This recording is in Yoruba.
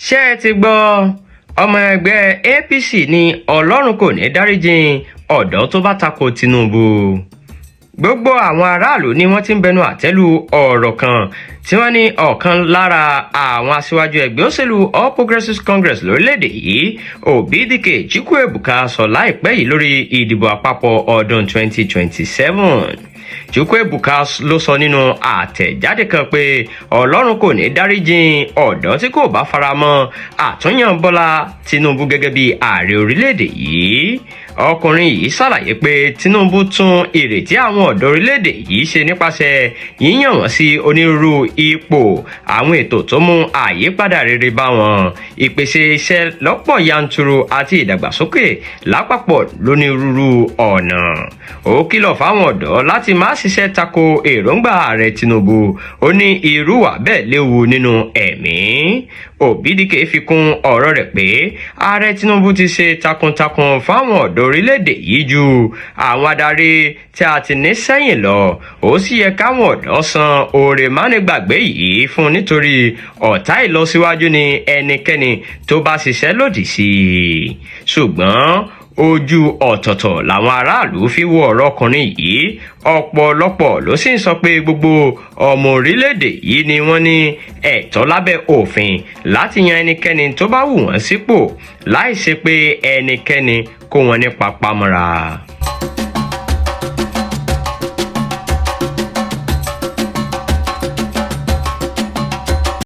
ṣé ẹ ti gbọ́ ọmọ ẹgbẹ́ APC ní Ọlọ́run kò ní dáríjìn ọ̀dọ́ tó bá tako Tinubu. Gbogbo àwọn aráàlú ni wọ́n ti ń bẹnu àtẹ́lù ọ̀rọ̀ kan tí wọ́n ní ọ̀kan lára àwọn aṣíwájú ẹgbẹ́ òṣèlú All Progressives Congress lórílẹ̀‐èdè yìí Obidike Chukwuebuka sọ láìpẹ́ yìí lórí ìdìbò àpapọ̀ ọdún 2027. Chukwuebuka ló sọ nínú àtẹ̀jáde kan pé Ọlọ́run kò ní dáríjìn ọ̀dọ́ tí kò bá faramọ́ àtúnyàn Bọ́lá Tinubu gẹ́gẹ́ bí ààrẹ orílẹ̀-èdè yìí. Ọkùnrin yìí ṣàlàyé pé Tinubu tún ìrètí àwọn ọ̀dọ́ orílẹ̀-èdè yìí ṣe nípasẹ̀ yíyàn wọ́n sí onírúurú ipò, àwọn ètò tó mú àyípadà rere bá wọn, ìpèsè iṣẹ́ lọ́pọ̀ yanturu àti ìdàgbàsókè lápapọ̀ lónírúurú ọ̀nà. Ó kìlọ̀ fáwọn ọ̀dọ́ láti má ṣiṣẹ́ tako èròǹgbà ààrẹ Tinubu. Ó ní irú wà bẹ́ẹ̀ léwu nínú ẹ̀mí. Obidike fi kún ọ̀rọ̀ rẹ̀ pé ààrẹ Tinubu ti ṣe takuntakun fáwọn ọ̀dọ́ orílẹ̀-èdè yìí ju àwọn adarí tí a ti ní sẹ́yìn lọ. Ó sì yẹ káwọn ọ̀dọ́ san oore mánigbàgbé yìí fún nítorí ọ̀tá ìlọsíwájú ni ẹnikẹ́ni tó bá ṣiṣẹ́ lòdì sí i. Ṣùgbọ́n ojú ọ̀tọ̀ọ̀tọ̀ làwọn aráàlú fi wo ọ̀rọ̀ ọkùnrin yìí. Ọ̀pọ̀lọpọ̀ ló sì ń sọ pé gbogbo ọmọ orílẹ̀-èdè yìí ni wọ́n ní ẹ̀tọ́ lábẹ́ òfin láti yan ẹnikẹ́ni tó bá wù wọ́n sípò láì ṣe pé ẹnikẹ́ni kó wọn ní papámọ́ra.